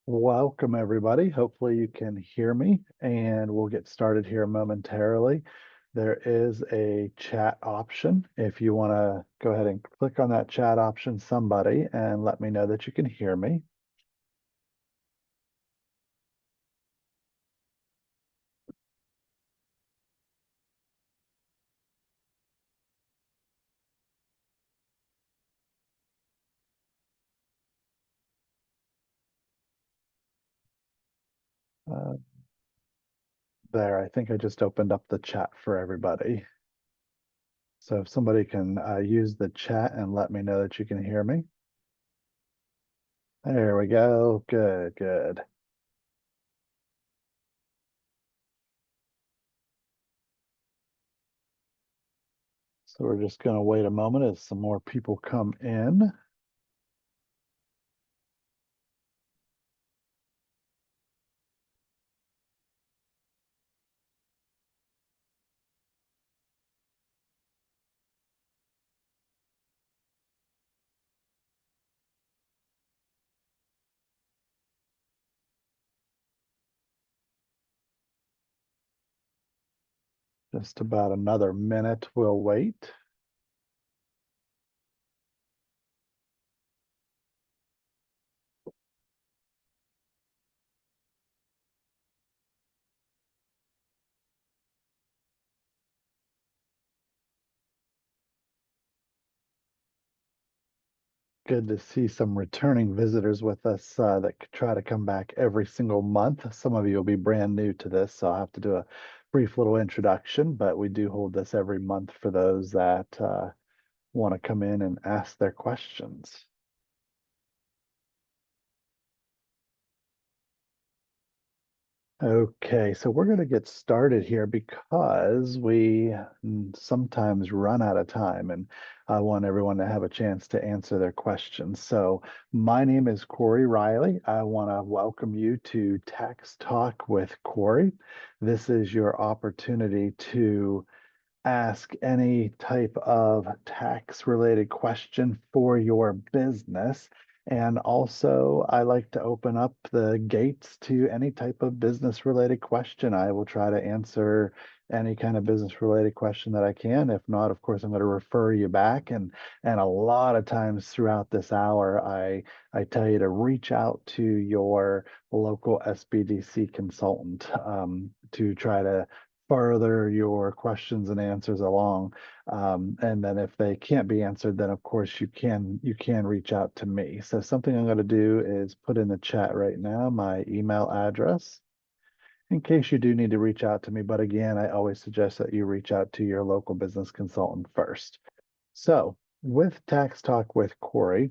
Welcome, everybody. Hopefully you can hear me, and we'll get started here momentarily. There is a chat option. If you want to go ahead and click on that chat option, somebody, and let me know that you can hear me. Uh, there, I think I just opened up the chat for everybody. So if somebody can use the chat and let me know that you can hear me. There we go. Good, good. So we're just going to wait a moment as some more people come in. Just about another minute. We'll wait. Good to see some returning visitors with us that could try to come back every single month. Some of you will be brand new to this, so I'll have to do a brief little introduction, but we do hold this every month for those that want to come in and ask their questions. Okay, so we're going to get started here because we sometimes run out of time, and I want everyone to have a chance to answer their questions. So, my name is Corry Riley. I want to welcome you to Tax Talk with Corry. This is your opportunity to ask any type of tax related question for your business. And also, I like to open up the gates to any type of business related question. I will try to answer any kind of business related question that I can. If not, of course, I'm going to refer you back. And a lot of times throughout this hour, I tell you to reach out to your local SBDC consultant to try to further your questions and answers along. And then if they can't be answered, then of course you can reach out to me. So something I'm going to do is put in the chat right now my email address in case you do need to reach out to me. But again, I always suggest that you reach out to your local business consultant first. So with Tax Talk with Corry,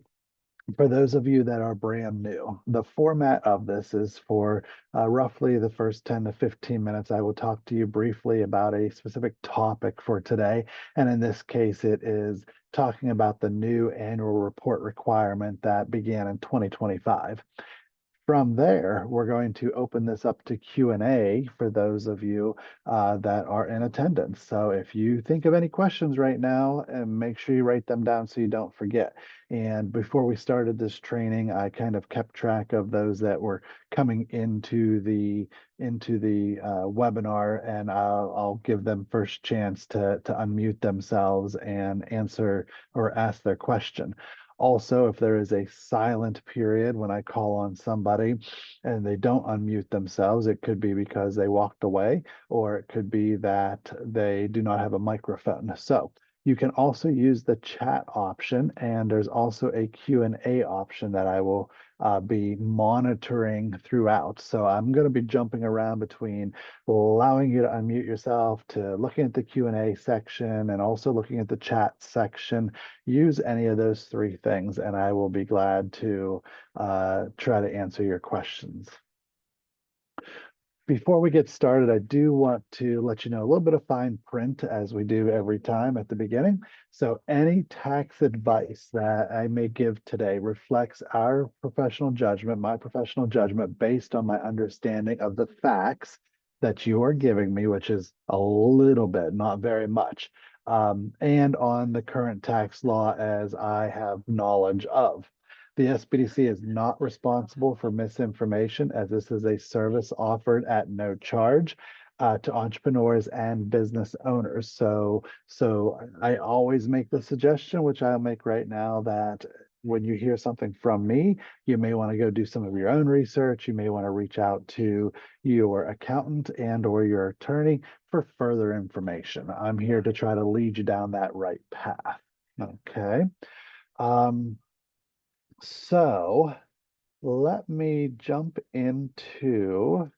for those of you that are brand new, the format of this is for roughly the first 10 to 15 minutes. I will talk to you briefly about a specific topic for today. And in this case, it is talking about the new annual report requirement that began in 2025. From there, we're going to open this up to Q&A for those of you that are in attendance. So if you think of any questions right now, and make sure you write them down so you don't forget. And before we started this training, I kind of kept track of those that were coming into the webinar, and I'll give them first chance to unmute themselves and answer or ask their question. Also, if there is a silent period when I call on somebody and they don't unmute themselves, it could be because they walked away, or it could be that they do not have a microphone. So you can also use the chat option, and there's also a Q&A option that I will be monitoring throughout. So I'm going to be jumping around between allowing you to unmute yourself to looking at the Q&A section and also looking at the chat section. Use any of those three things, and I will be glad to try to answer your questions. Before we get started, I do want to let you know a little bit of fine print, as we do every time at the beginning. So any tax advice that I may give today reflects our professional judgment, my professional judgment, based on my understanding of the facts that you are giving me, which is a little bit, not very much, and on the current tax law as I have knowledge of. The SBDC is not responsible for misinformation, as this is a service offered at no charge to entrepreneurs and business owners. So I always make the suggestion, which I'll make right now, that when you hear something from me, you may want to go do some of your own research. You may want to reach out to your accountant and or your attorney for further information. I'm here to try to lead you down that right path. Okay. Um, so let me jump into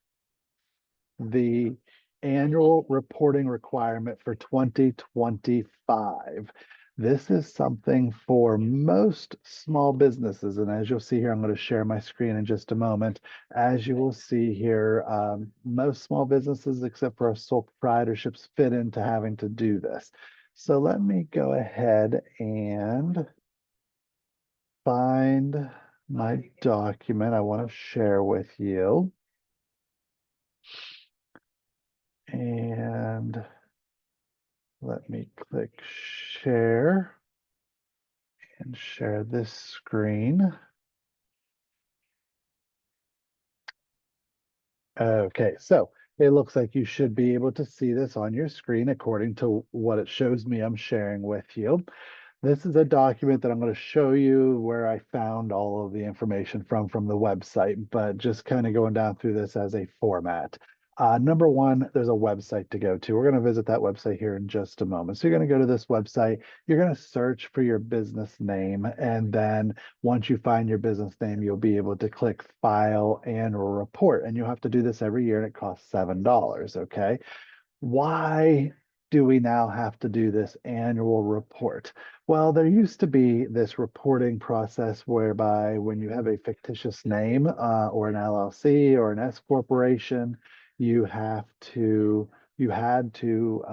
the annual reporting requirement for 2025. This is something for most small businesses. And as you'll see here, I'm going to share my screen in just a moment. As you will see here, most small businesses, except for our sole proprietorships, fit into having to do this. So let me go ahead and find my document I want to share with you. And let me click share and share this screen. Okay, so it looks like you should be able to see this on your screen according to what it shows me I'm sharing with you. This is a document that I'm going to show you where I found all of the information from the website, but just kind of going down through this as a format. Number one, there's a website to go to. We're going to visit that website here in just a moment. So you're going to go to this website, you're going to search for your business name, and then once you find your business name, you'll be able to click File Annual Report, and you'll have to do this every year, and it costs $7, okay? Why do we now have to do this annual report? Well, there used to be this reporting process whereby when you have a fictitious name or an LLC or an S corporation, you have to you had to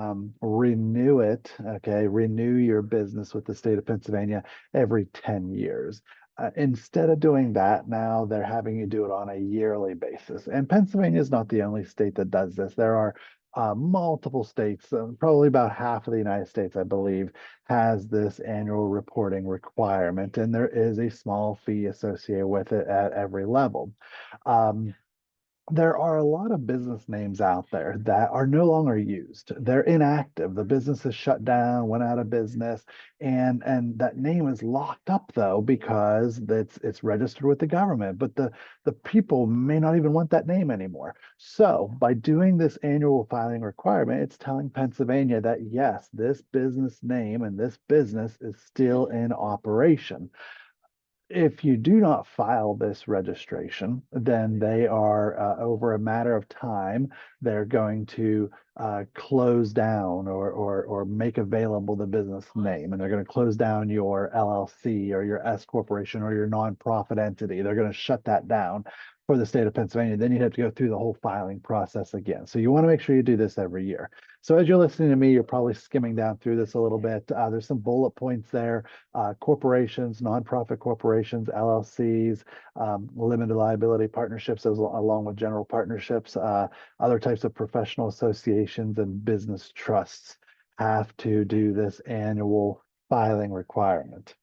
renew it, okay, renew your business with the state of Pennsylvania every 10 years. Instead of doing that, now they're having you do it on a yearly basis. And Pennsylvania is not the only state that does this. There are multiple states, probably about half of the United States, I believe, has this annual reporting requirement, and there is a small fee associated with it at every level. Um, there are a lot of business names out there that are no longer used. They're inactive. The business is shut down, went out of business, and that name is locked up though because it's registered with the government. But the people may not even want that name anymore. So by doing this annual filing requirement, it's telling Pennsylvania that yes, this business name and this business is still in operation. If you do not file this registration, then they are over a matter of time, they're going to close down or make available the business name, and they're going to close down your LLC or your S corporation or your nonprofit entity. They're going to shut that down for the state of Pennsylvania. Then you'd have to go through the whole filing process again. So you want to make sure you do this every year. So as you're listening to me, you're probably skimming down through this a little bit. There's some bullet points there. Corporations, nonprofit corporations, LLCs, limited liability partnerships, along with general partnerships, other types of professional associations and business trusts have to do this annual filing requirement.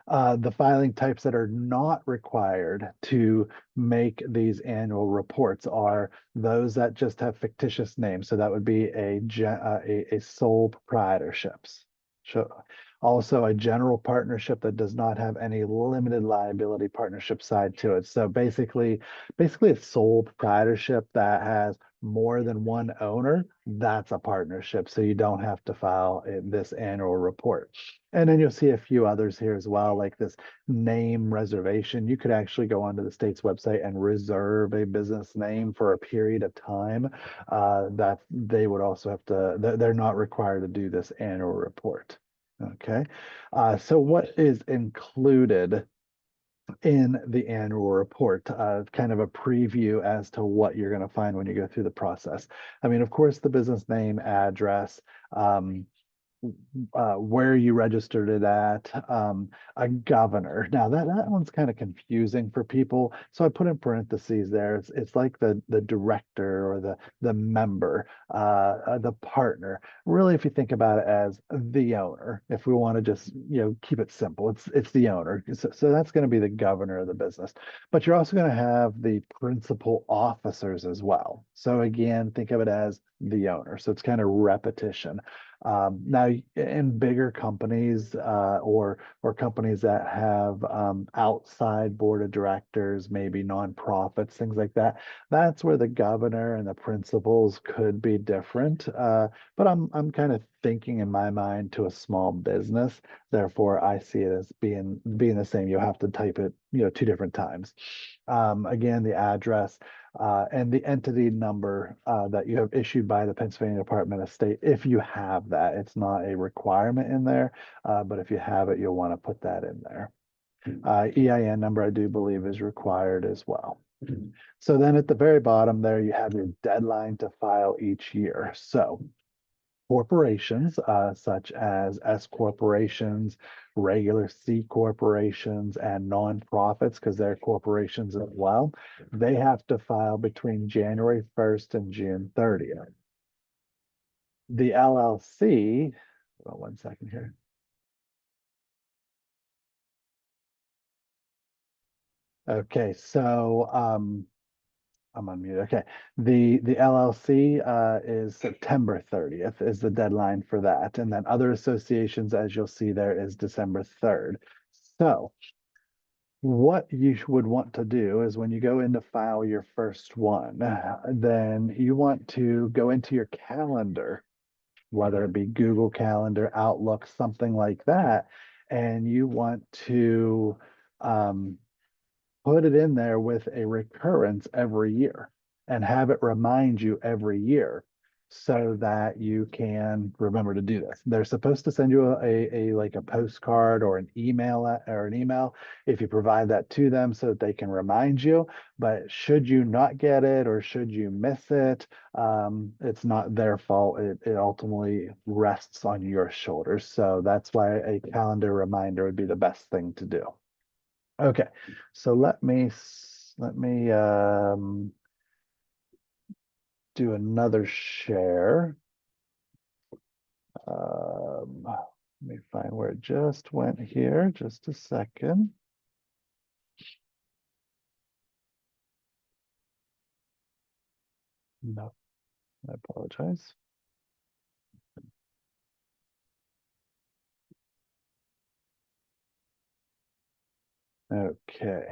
The filing types that are not required to make these annual reports are those that just have fictitious names. So that would be a sole proprietorships. So also a general partnership that does not have any limited liability partnership side to it. So basically a sole proprietorship that has more than one owner, that's a partnership. So you don't have to file this annual report. And then you'll see a few others here as well, like this name reservation. You could actually go onto the state's website and reserve a business name for a period of time. That they would also have to, they're not required to do this annual report. Okay. So what is included in the annual report, kind of a preview as to what you're going to find when you go through the process. I mean, of course, the business name, address, where you registered it at, a governor. Now that one's kind of confusing for people, so I put in parentheses there. It's like the director or the member, the partner. Really, if you think about it as the owner, if we want to just keep it simple, it's the owner. So that's going to be the governor of the business. But you're also going to have the principal officers as well. So again, think of it as the owner. So it's kind of repetition. Now, in bigger companies or companies that have outside board of directors, maybe nonprofits, things like that, that's where the governor and the principals could be different. But I'm kind of thinking in my mind to a small business. Therefore, I see it as being the same. You have to type it, two different times. Again, the address and the entity number that you have issued by the Pennsylvania Department of State, if you have that. It's not a requirement in there, but if you have it, you'll want to put that in there. EIN number, I do believe, is required as well. So then at the very bottom there, you have your deadline to file each year. So corporations, such as S corporations, regular C corporations, and nonprofits, because they're corporations as well, they have to file between January 1st and June 30th. The LLC, well, 1 second here. Okay, so I'm on mute. Okay. The LLC is September 30th is the deadline for that. And then other associations, as you'll see there, is December 3rd. So what you would want to do is when you go in to file your first one, then you want to go into your calendar, whether it be Google Calendar, Outlook, something like that, and you want to um, put it in there with a recurrence every year and have it remind you every year so that you can remember to do this. They're supposed to send you a like a postcard or an email if you provide that to them so that they can remind you. But should you not get it or should you miss it, it's not their fault. It ultimately rests on your shoulders. So that's why a calendar reminder would be the best thing to do. Okay, so let me do another share. Let me find where it just went here. Just a second. No, I apologize. Okay,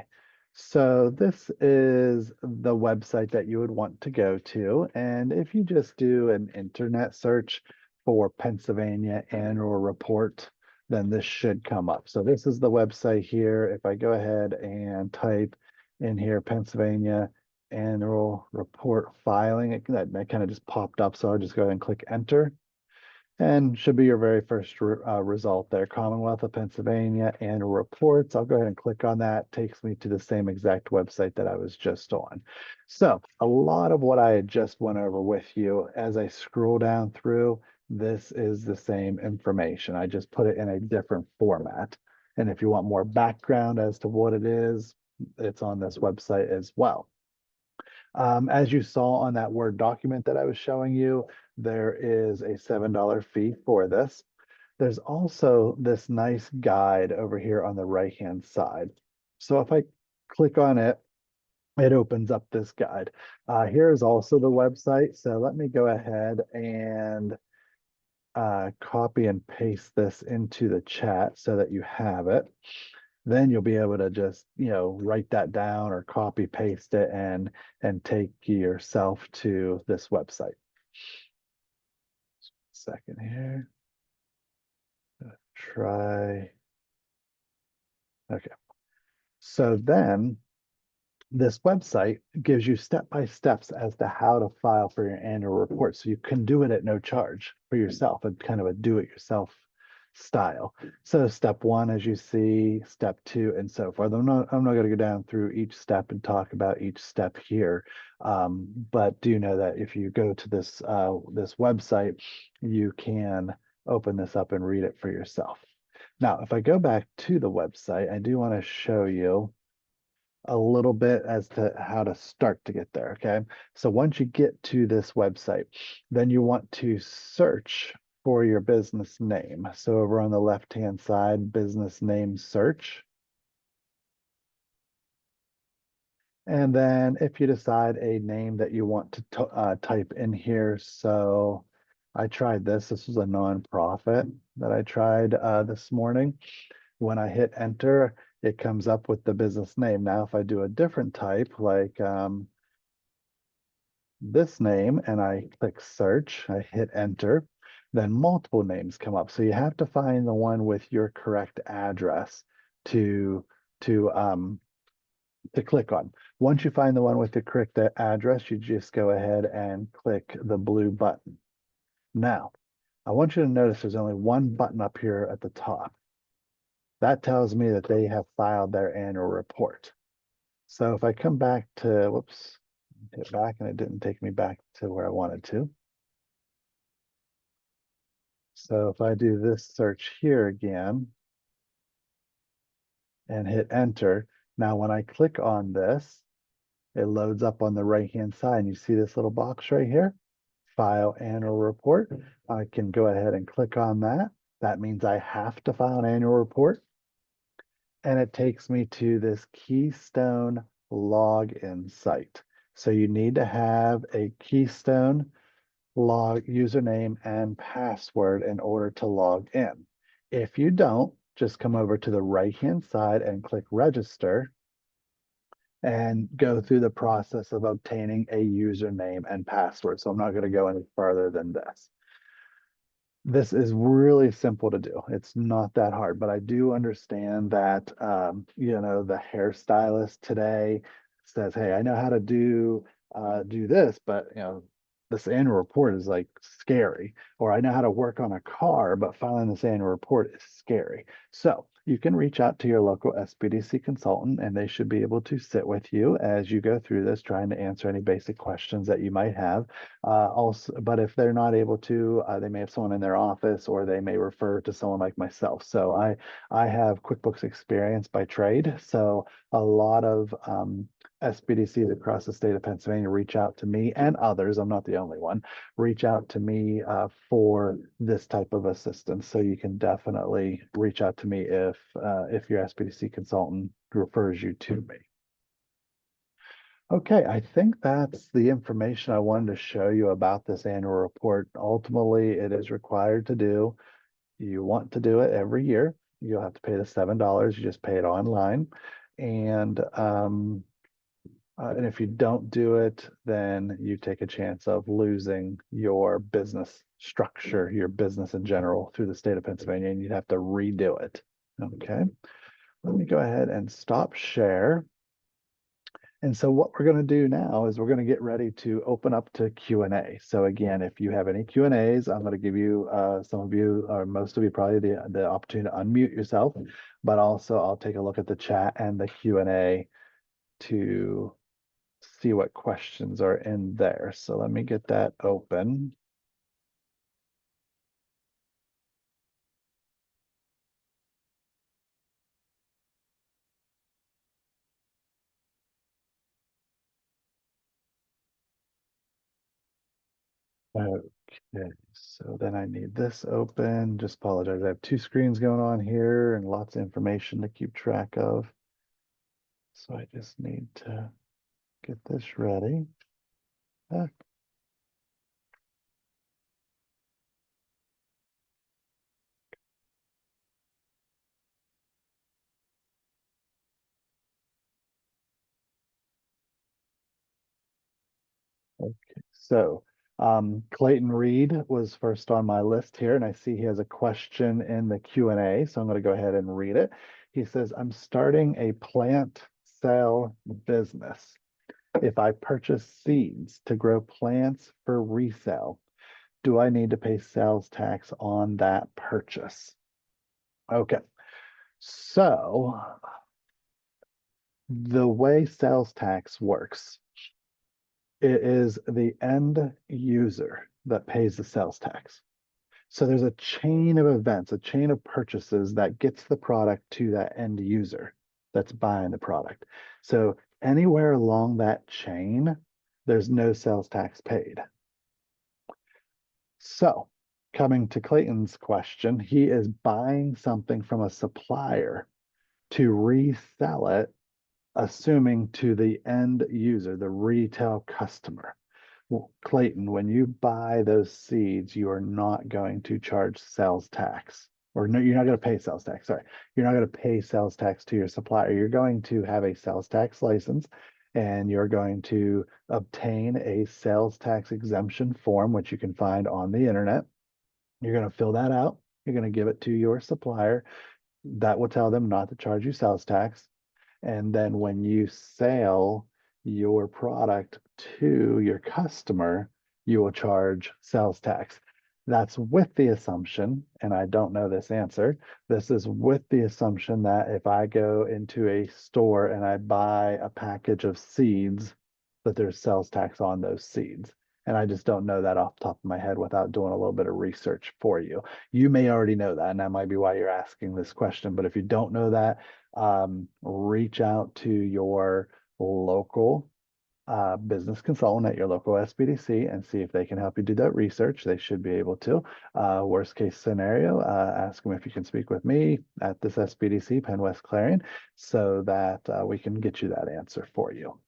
so this is the website that you would want to go to. And if you just do an internet search for Pennsylvania annual report, then this should come up. So this is the website here. If I go ahead and type in here, Pennsylvania annual report filing, that kind of just popped up. So I'll just go ahead and click enter. And should be your very first result there. Commonwealth of Pennsylvania annual reports. I'll go ahead and click on that. Takes me to the same exact website that I was just on. So a lot of what I had just went over with you, as I scroll down through, this is the same information. I just put it in a different format. And if you want more background as to what it is, it's on this website as well. As you saw on that Word document that I was showing you, there is a $7 fee for this. There's also this nice guide over here on the right-hand side. So if I click on it, it opens up this guide. Here is also the website. So let me go ahead and copy and paste this into the chat so that you have it. Then you'll be able to just, write that down or copy paste it and take yourself to this website. Second here. Try. Okay. So then this website gives you step-by-steps as to how to file for your annual report. So you can do it at no charge for yourself, and kind of a do-it-yourself style. So step one, as you see, step two, and so forth. I'm not going to go down through each step and talk about each step here, but do know that if you go to this this website, you can open this up and read it for yourself. Now, if I go back to the website, I do want to show you a little bit as to how to start to get there, okay? So once you get to this website, then you want to search for your business name. So over on the left-hand side, business name search. And then if you decide a name that you want to type in here, so I tried this. This was a nonprofit that I tried this morning. When I hit enter, it comes up with the business name. Now, if I do a different type, like this name, and I click search, I hit enter, then multiple names come up. So you have to find the one with your correct address to to um, to click on. Once you find the one with the correct address, you just go ahead and click the blue button. Now, I want you to notice there's only one button up here at the top. That tells me that they have filed their annual report. So if I come back to, whoops, hit back and it didn't take me back to where I wanted to. So if I do this search here again and hit enter, now when I click on this, it loads up on the right-hand side. And you see this little box right here? File annual report. I can go ahead and click on that. That means I have to file an annual report. And it takes me to this Keystone login site. So you need to have a Keystone log username and password in order to log in. If you don't, just come over to the right-hand side and click register and go through the process of obtaining a username and password. So I'm not going to go any further than this. This is really simple to do. It's not that hard, but I do understand that, the hairstylist today says, hey, I know how to do this, but this annual report is like scary, or I know how to work on a car, but filing this annual report is scary. So you can reach out to your local SBDC consultant and they should be able to sit with you as you go through this, trying to answer any basic questions that you might have. But if they're not able to, they may have someone in their office or they may refer to someone like myself. So I have QuickBooks experience by trade. So a lot of SBDCs across the state of Pennsylvania reach out to me and others. I'm not the only one. Reach out to me for this type of assistance. So you can definitely reach out to me if your SBDC consultant refers you to me. Okay, I think that's the information I wanted to show you about this annual report. Ultimately, it is required to do. You want to do it every year. You'll have to pay the $7. You just pay it online. And if you don't do it, then you take a chance of losing your business structure, your business in general through the state of Pennsylvania, and you'd have to redo it. Okay, let me go ahead and stop share. And so what we're going to do now is we're going to get ready to open up to Q&A. So again, if you have any Q&As, I'm going to give you, some of you, or most of you probably the opportunity to unmute yourself, but also I'll take a look at the chat and the Q&A to see what questions are in there. So let me get that open. Okay, so then I need this open. Just apologize. I have two screens going on here and lots of information to keep track of. So I just need to get this ready. Ah, okay, so Clayton Reed was first on my list here, and I see he has a question in the Q&A, so I'm going to go ahead and read it. He says, I'm starting a plant sale business. If I purchase seeds to grow plants for resale, do I need to pay sales tax on that purchase? Okay, so the way sales tax works, it is the end user that pays the sales tax. So there's a chain of events, a chain of purchases that gets the product to that end user that's buying the product. So anywhere along that chain, there's no sales tax paid. So coming to Clayton's question, he is buying something from a supplier to resell it, assuming to the end user, the retail customer. Well, Clayton, when you buy those seeds, you are not going to charge sales tax. Or no, you're not going to pay sales tax. Sorry. You're not going to pay sales tax to your supplier. You're going to have a sales tax license and you're going to obtain a sales tax exemption form, which you can find on the internet. You're going to fill that out. You're going to give it to your supplier. That will tell them not to charge you sales tax. And then when you sell your product to your customer, you will charge sales tax. That's with the assumption, and I don't know this answer, this is with the assumption that if I go into a store and I buy a package of seeds, that there's sales tax on those seeds. And I just don't know that off the top of my head without doing a little bit of research for you. You may already know that, and that might be why you're asking this question. But if you don't know that, reach out to your local business consultant at your local SBDC and see if they can help you do that research. They should be able to. Worst case scenario, ask them if you can speak with me at this SBDC, PennWest Clarion, so that we can get you that answer for you.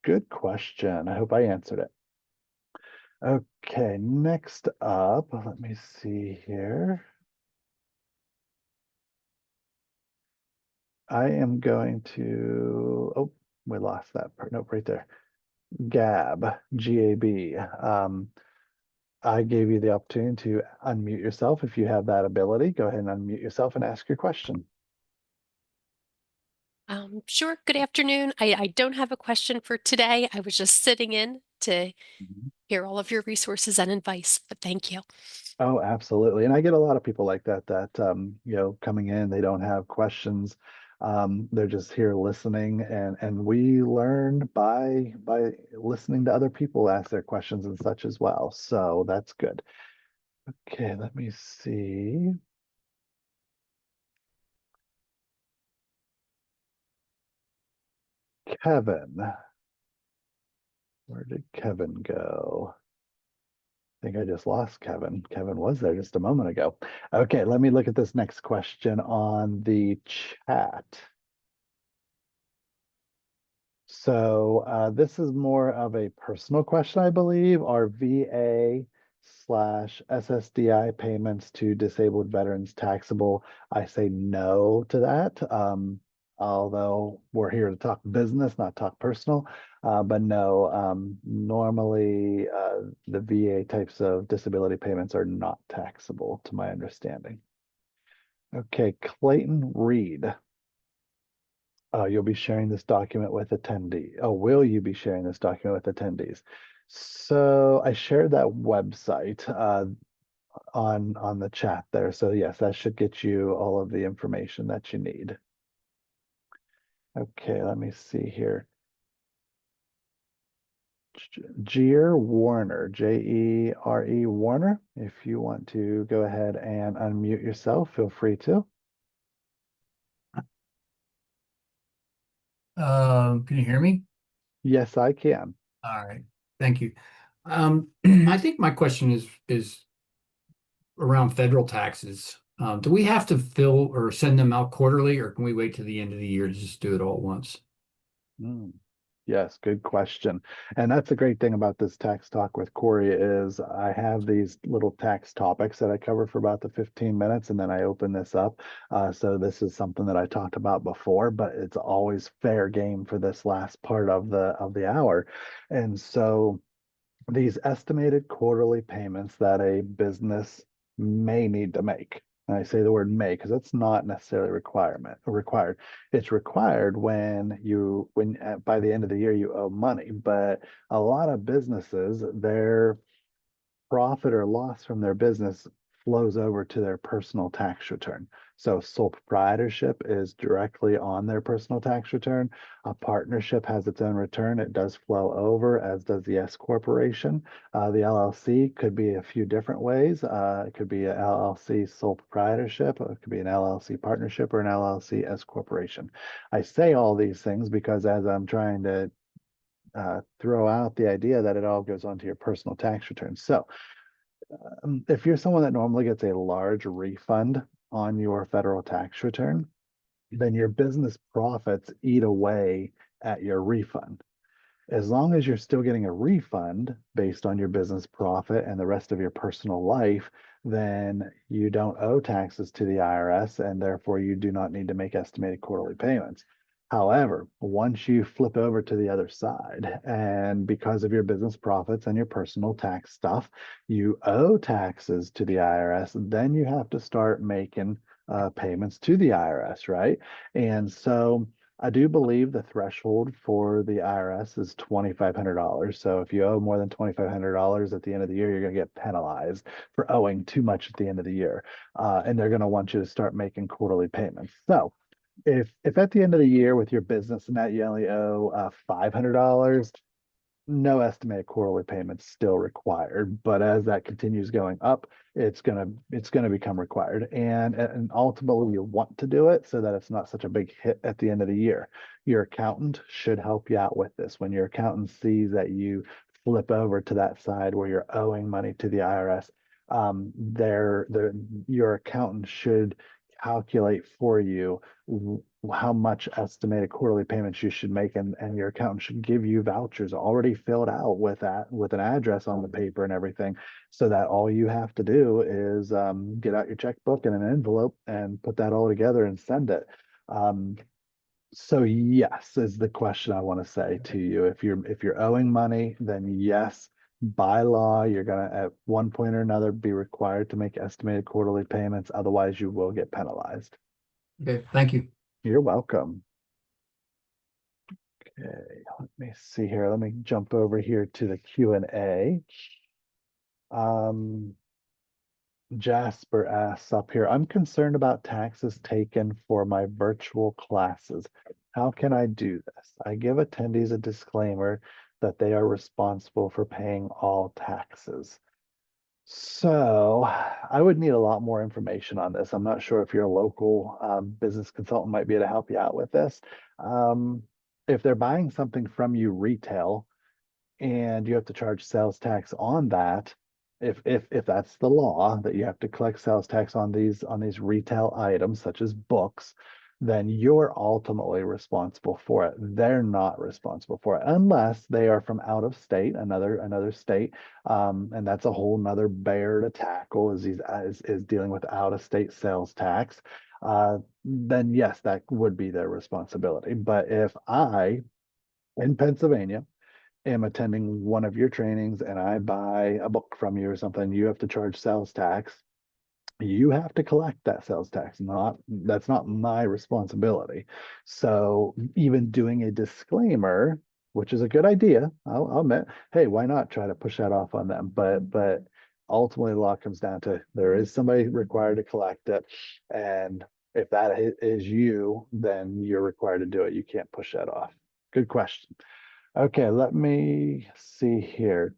Good question. I hope I answered it. Okay, next up, let me see here. I am going to, oh, we lost that part. Nope, right there. Gab, G-A-B. I gave you the opportunity to unmute yourself. If you have that ability, go ahead and unmute yourself and ask your question. Sure. Good afternoon. I don't have a question for today. I was just sitting in to hear all of your resources and advice, but thank you. Oh, absolutely. And I get a lot of people like that, coming in, they don't have questions. They're just here listening and we learn by listening to other people ask their questions and such as well. So that's good. Okay, let me see. Kevin. Where did Kevin go? I think I just lost Kevin. Kevin was there just a moment ago. Okay, let me look at this next question on the chat. So this is more of a personal question, I believe. Are VA/SSDI payments to disabled veterans taxable? I say no to that. Although we're here to talk business, not talk personal. But no, normally the VA types of disability payments are not taxable, to my understanding. Okay, Clayton Reed. You'll be sharing this document with attendees. Oh, will you be sharing this document with attendees? So I shared that website on the chat there. So yes, that should get you all of the information that you need. Okay, let me see here. Jeer Warner, Jere Warner. If you want to go ahead and unmute yourself, feel free to. Can you hear me? Yes, I can. All right. Thank you. I think my question is around federal taxes. Do we have to fill or send them out quarterly, or can we wait to the end of the year to just do it all at once? Mm. Yes, good question. And that's the great thing about this tax talk with Corry is I have these little tax topics that I cover for about the 15 minutes and then I open this up. So this is something that I talked about before, but it's always fair game for this last part of the hour. And so these estimated quarterly payments that a business may need to make. And I say the word may because it's not necessarily required. It's required when by the end of the year you owe money. But a lot of businesses, their profit or loss from their business flows over to their personal tax return. So sole proprietorship is directly on their personal tax return. A partnership has its own return. It does flow over, as does the S corporation. The LLC could be a few different ways. It could be an LLC sole proprietorship, it could be an LLC partnership, or an LLC S corporation. I say all these things because as I'm trying to throw out the idea that it all goes onto your personal tax return. So if you're someone that normally gets a large refund on your federal tax return, then your business profits eat away at your refund. As long as you're still getting a refund based on your business profit and the rest of your personal life, then you don't owe taxes to the IRS, and therefore you do not need to make estimated quarterly payments. However, once you flip over to the other side, and because of your business profits and your personal tax stuff, you owe taxes to the IRS, then you have to start making payments to the IRS, right? And so I do believe the threshold for the IRS is $2,500. So if you owe more than $2,500 at the end of the year, you're going to get penalized for owing too much at the end of the year. And they're going to want you to start making quarterly payments. So if at the end of the year with your business net you only owe $500, no estimated quarterly payments still required, but as that continues going up, it's gonna become required, and ultimately you want to do it so that it's not such a big hit at the end of the year. Your accountant should help you out with this. When your accountant sees that you flip over to that side where you're owing money to the IRS, your accountant should calculate for you how much estimated quarterly payments you should make, and your accountant should give you vouchers already filled out with an address on the paper and everything, so that all you have to do is get out your checkbook and an envelope and put that all together and send it. So yes is the question I want to say to you. If you're owing money, then yes, by law, you're gonna at one point or another be required to make estimated quarterly payments. Otherwise, you will get penalized. Okay, thank you. You're welcome. Okay, let me see here. Let me jump over here to the Q&A. Jasper asks up here, I'm concerned about taxes taken for my virtual classes. How can I do this? I give attendees a disclaimer that they are responsible for paying all taxes. So I would need a lot more information on this. I'm not sure if your local business consultant might be able to help you out with this. If they're buying something from you retail and you have to charge sales tax on that, if that's the law that you have to collect sales tax on these retail items such as books, then you're ultimately responsible for it. They're not responsible for it unless they are from out of state, another state, and that's a whole nother bear to tackle, is dealing with out of state sales tax. Then yes, that would be their responsibility. But if I, in Pennsylvania, am attending one of your trainings and I buy a book from you or something, you have to charge sales tax. You have to collect that sales tax. That's not my responsibility. So even doing a disclaimer, which is a good idea, I'll admit, hey, why not try to push that off on them? But ultimately, the law comes down to there is somebody required to collect it, and if that is you, then you're required to do it. You can't push that off. Good question. Okay, let me see here.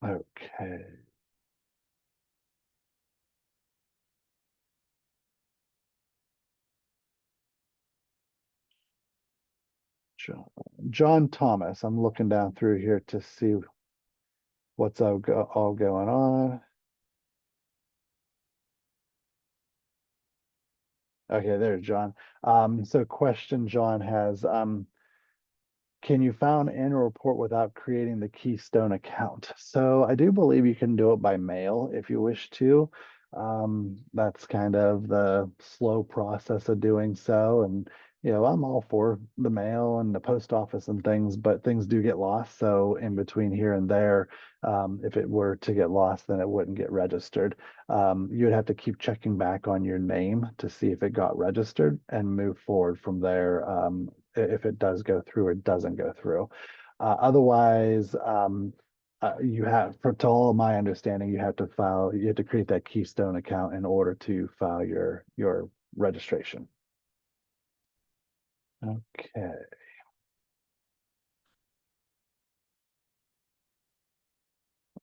Okay. John Thomas, I'm looking down through here to see what's all going on. Okay, there's John. So question John has, can you file an annual report without creating the Keystone account? So I do believe you can do it by mail if you wish to. That's kind of the slow process of doing so. And I'm all for the mail and the post office and things, but things do get lost. So in between here and there, if it were to get lost, then it wouldn't get registered. You'd have to keep checking back on your name to see if it got registered and move forward from there. If it does go through or doesn't go through. Otherwise, you have, to all of my understanding, you have to create that Keystone account in order to file your registration. Okay.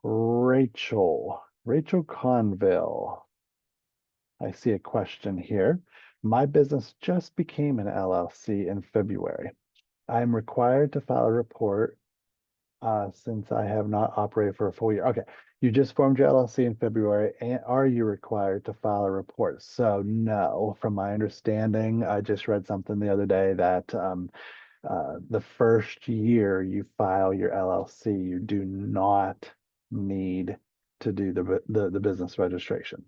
Rachel Conville. I see a question here. My business just became an LLC in February. I am required to file a report since I have not operated for a full year. Okay, you just formed your LLC in February, and are you required to file a report? So no, from my understanding, I just read something the other day that the first year you file your LLC, you do not need to do the business registration.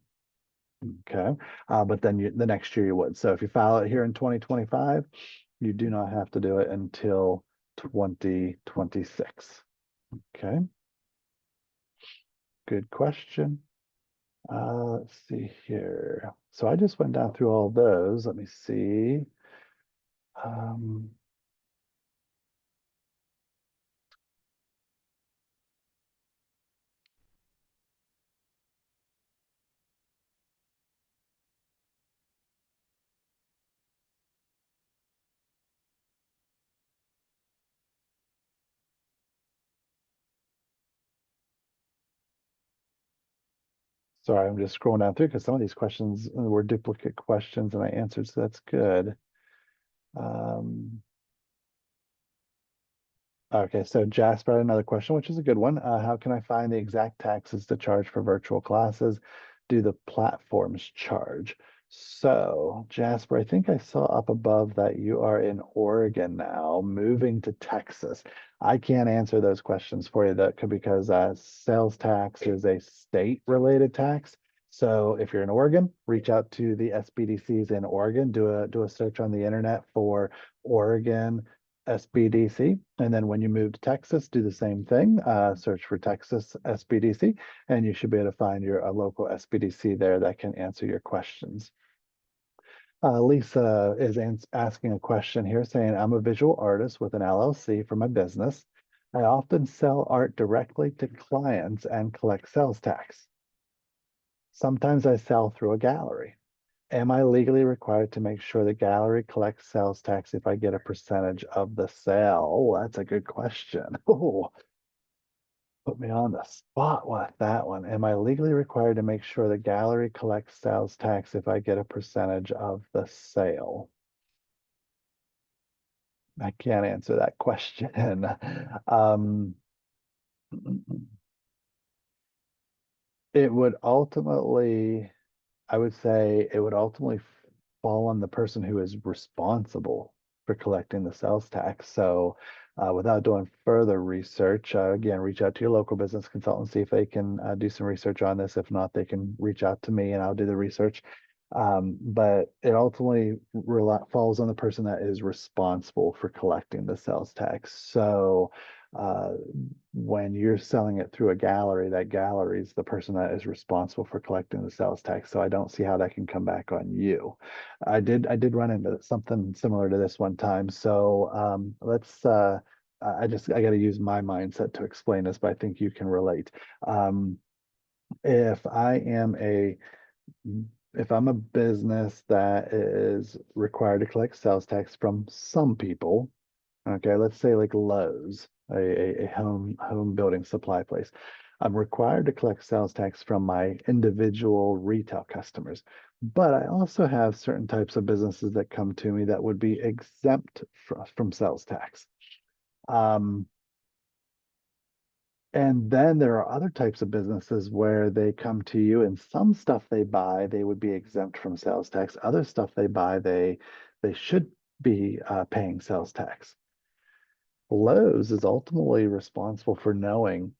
Okay, but then the next year you would. So if you file it here in 2025, you do not have to do it until 2026. Okay, good question. Let's see here. So I just went down through all those. Let me see. Sorry, I'm just scrolling down through because some of these questions were duplicate questions and I answered, so that's good. Okay, so Jasper had another question, which is a good one. How can I find the exact taxes to charge for virtual classes? Do the platforms charge? So, Jasper, I think I saw up above that you are in Oregon now, moving to Texas. I can't answer those questions for you because sales tax is a state-related tax. So if you're in Oregon, reach out to the SBDCs in Oregon, do a search on the internet for Oregon SBDC. And then when you move to Texas, do the same thing, search for Texas SBDC, and you should be able to find a local SBDC there that can answer your questions. Lisa is asking a question here saying, I'm a visual artist with an LLC for my business. I often sell art directly to clients and collect sales tax. Sometimes I sell through a gallery. Am I legally required to make sure the gallery collects sales tax if I get a percentage of the sale? Oh, that's a good question. Oh, put me on the spot with that one. Am I legally required to make sure the gallery collects sales tax if I get a percentage of the sale? I can't answer that question. It would ultimately, I would say it would ultimately fall on the person who is responsible for collecting the sales tax. So without doing further research, again, reach out to your local business consultant, see if they can do some research on this. If not, they can reach out to me and I'll do the research. But it ultimately falls on the person that is responsible for collecting the sales tax. So when you're selling it through a gallery, that gallery is the person that is responsible for collecting the sales tax. So I don't see how that can come back on you. I did run into something similar to this one time. So let's I got to use my mindset to explain this, but I think you can relate. If I'm a business that is required to collect sales tax from some people, okay, let's say like Lowe's, a home building supply place. I'm required to collect sales tax from my individual retail customers, but I also have certain types of businesses that come to me that would be exempt from sales tax. And then there are other types of businesses where they come to you and some stuff they buy, they would be exempt from sales tax. Other stuff they buy, they should be paying sales tax. Lowe's is ultimately responsible for knowing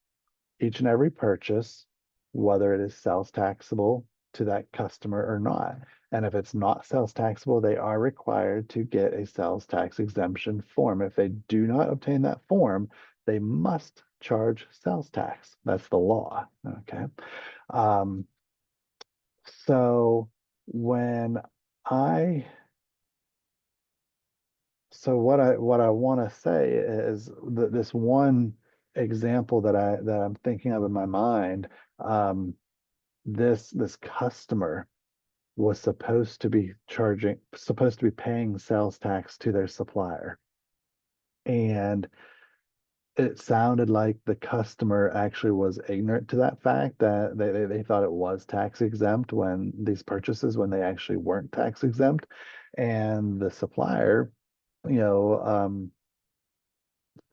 each and every purchase, whether it is sales taxable to that customer or not. And if it's not sales taxable, they are required to get a sales tax exemption form. If they do not obtain that form, they must charge sales tax. That's the law. Okay. Um, so when I so what I want to say is that this one example that I'm thinking of in my mind, um, this customer was supposed to be paying sales tax to their supplier. And it sounded like the customer actually was ignorant to that fact, that they thought it was tax exempt when these purchases, when they actually weren't tax exempt. And the supplier, you know,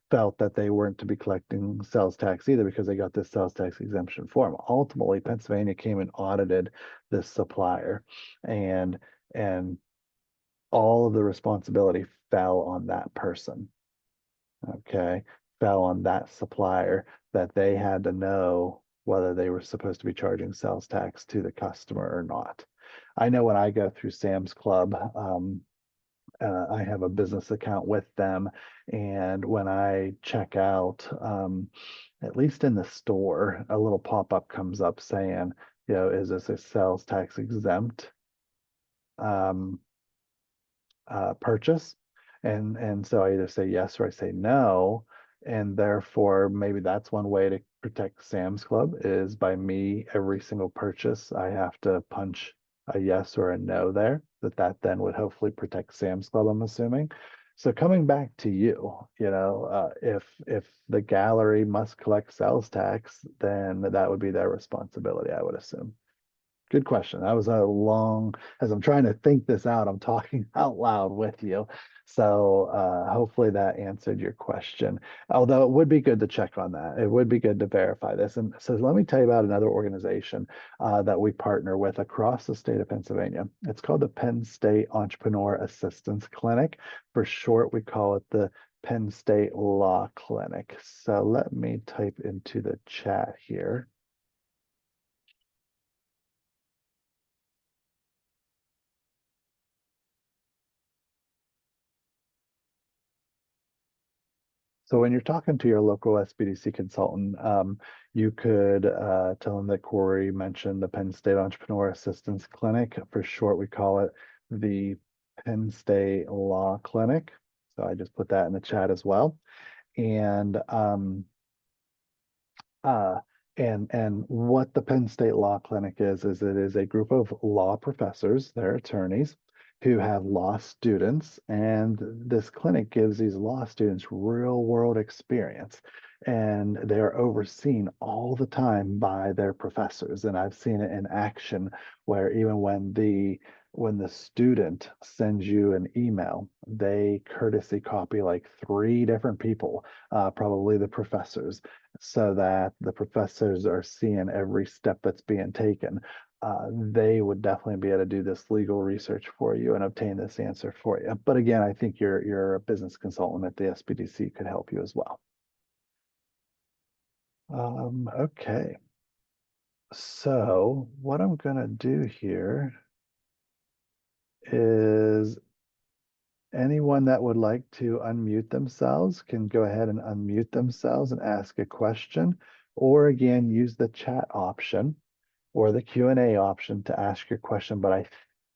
felt that they weren't to be collecting sales tax either because they got this sales tax exemption form. Ultimately, Pennsylvania came and audited this supplier, and and all of the responsibility fell on that person. Okay, fell on that supplier, that they had to know whether they were supposed to be charging sales tax to the customer or not. I know when I go through Sam's Club, I have a business account with them, and when I check out, at least in the store, a little pop-up comes up saying, you know, is this a sales tax exempt um, purchase? And so I either say yes or I say no, and therefore maybe that's one way to protect Sam's Club, is by me every single purchase I have to punch a yes or a no there, that then would hopefully protect Sam's Club, I'm assuming. So coming back to you, you know, if the gallery must collect sales tax, then that would be their responsibility, I would assume. Good question. That was a long, as I'm trying to think this out, I'm talking out loud with you. So hopefully that answered your question. Although it would be good to check on that. It would be good to verify this. And so let me tell you about another organization that we partner with across the state of Pennsylvania. It's called the Penn State Entrepreneur Assistance Clinic. For short, we call it the Penn State Law Clinic. So let me type into the chat here. So when you're talking to your local SBDC consultant, you could tell them that Corey mentioned the Penn State Entrepreneur Assistance Clinic. For short, we call it the Penn State Law Clinic. So I just put that in the chat as well. And uh, and what the Penn State Law Clinic is it is a group of law professors, they're attorneys, who have law students, and this clinic gives these law students real world experience, and they're overseen all the time by their professors. And I've seen it in action, where even when the student sends you an email, they courtesy copy like 3 different people, probably the professors, so that the professors are seeing every step that's being taken. They would definitely be able to do this legal research for you and obtain this answer for you. But again, I think your business consultant at the SBDC could help you as well. Okay. So what I'm gonna do here is, anyone that would like to unmute themselves can go ahead and unmute themselves and ask a question, or again, use the chat option or the Q&A option to ask your question. But I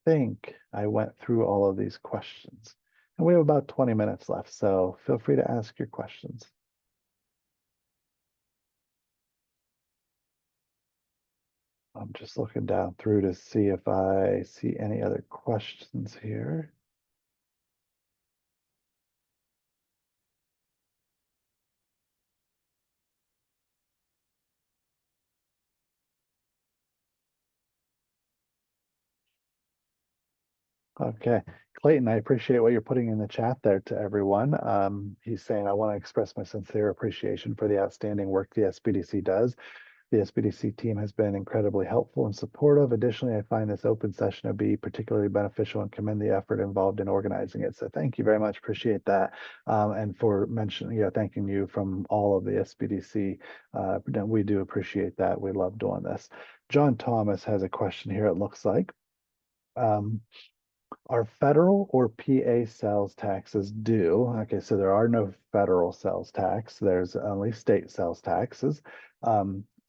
think I went through all of these questions, and we have about 20 minutes left, so feel free to ask your questions. I'm just looking down through to see if I see any other questions here. Okay, Clayton, I appreciate what you're putting in the chat there to everyone. He's saying, I want to express my sincere appreciation for the outstanding work the SBDC does. The SBDC team has been incredibly helpful and supportive. Additionally, I find this open session to be particularly beneficial and commend the effort involved in organizing it. So thank you very much. Appreciate that. And for mentioning, thanking you from all of the SBDC. We do appreciate that. We love doing this. John Thomas has a question here, it looks like. Are federal or PA sales taxes due? Okay, so there are no federal sales tax. There's only state sales taxes.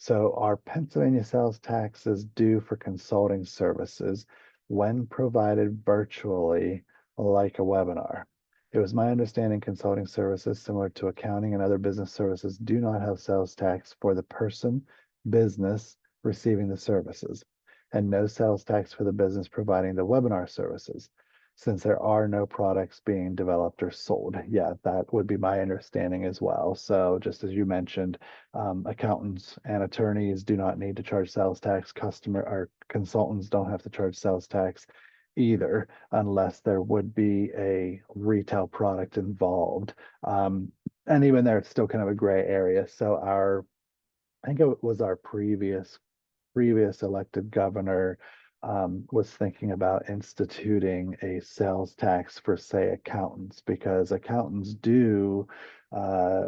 So are Pennsylvania sales taxes due for consulting services when provided virtually, like a webinar? It was my understanding consulting services similar to accounting and other business services do not have sales tax for the person, business receiving the services, and no sales tax for the business providing the webinar services, since there are no products being developed or sold. Yeah, that would be my understanding as well. So just as you mentioned, accountants and attorneys do not need to charge sales tax. Customer or consultants don't have to charge sales tax either, unless there would be a retail product involved. And even there, it's still kind of a gray area. So I think it was our previous elected governor was thinking about instituting a sales tax for, say, accountants, because accountants uh,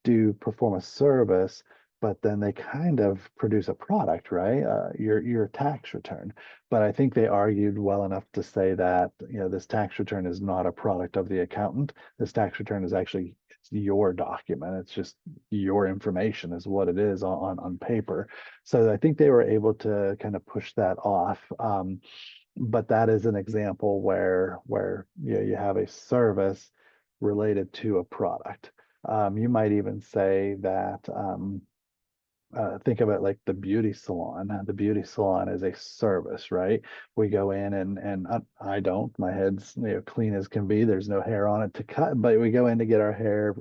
do perform a service, but then they kind of produce a product, right? Your tax return. But I think they argued well enough to say that, this tax return is not a product of the accountant. This tax return is actually, it's your document. It's just your information is what it is on paper. So I think they were able to kind of push that off. But that is an example where you have a service related to a product. You might even say that think of it like the beauty salon. The beauty salon is a service, right? We go in and I don't. My head's clean as can be. There's no hair on it to cut, but we go in to get our hair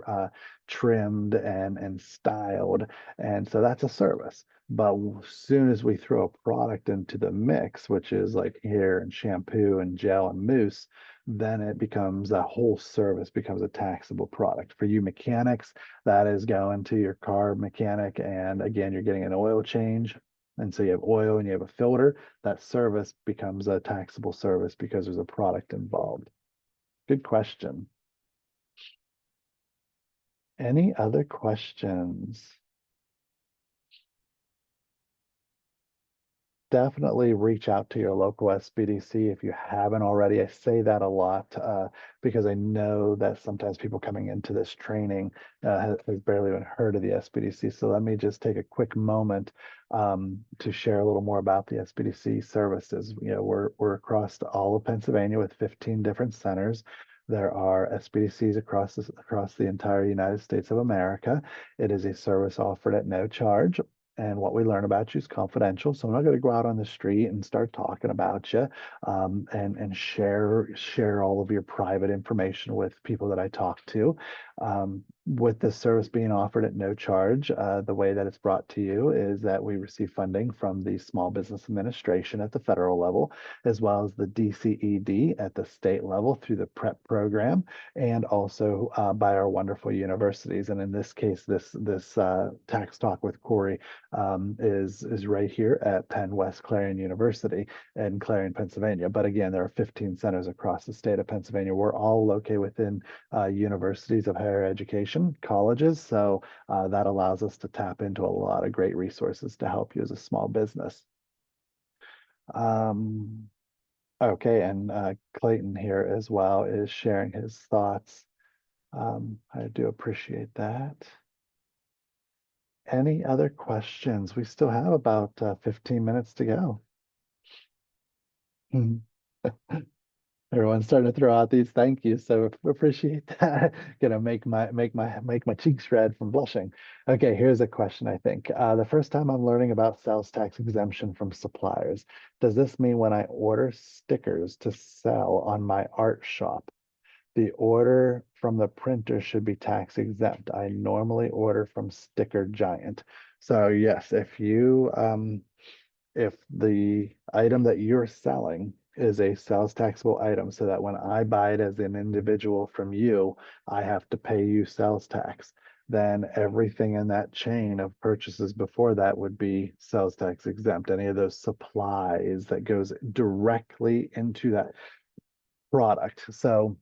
trimmed and styled, and so that's a service. But as soon as we throw a product into the mix, which is like hair and shampoo and gel and mousse, then it becomes a whole service, becomes a taxable product. For you mechanics, that is going to your car mechanic, and again, you're getting an oil change. And so you have oil and you have a filter. That service becomes a taxable service because there's a product involved. Good question. Any other questions? Definitely reach out to your local SBDC if you haven't already. I say that a lot because I know that sometimes people coming into this training has barely even heard of the SBDC. So let me just take a quick moment to share a little more about the SBDC services. We're across all of Pennsylvania with 15 different centers. There are SBDCs across the entire United States of America. It is a service offered at no charge, and what we learn about you is confidential. So I'm not going to go out on the street and start talking about you and share all of your private information with people that I talk to. With this service being offered at no charge, the way that it's brought to you is that we receive funding from the Small Business Administration at the federal level, as well as the DCED at the state level through the PrEP program, and also by our wonderful universities. And in this case, this tax talk with Corry is right here at PennWest Clarion University in Clarion, Pennsylvania. But again, there are 15 centers across the state of Pennsylvania. We're all located within universities of higher education, colleges. So that allows us to tap into a lot of great resources to help you as a small business. Okay, and Clayton here as well is sharing his thoughts. I do appreciate that. Any other questions? We still have about 15 minutes to go. Everyone's starting to throw out these thank yous, so appreciate that. Gonna make my cheeks red from blushing. Okay, here's a question, I think. The first time I'm learning about sales tax exemption from suppliers. Does this mean when I order stickers to sell on my art shop, the order from the printer should be tax exempt? I normally order from Sticker Giant. So yes, if the item that you're selling is a sales taxable item, so that when I buy it as an individual from you, I have to pay you sales tax, then everything in that chain of purchases before that would be sales tax exempt. Any of those supplies that goes directly into that product. So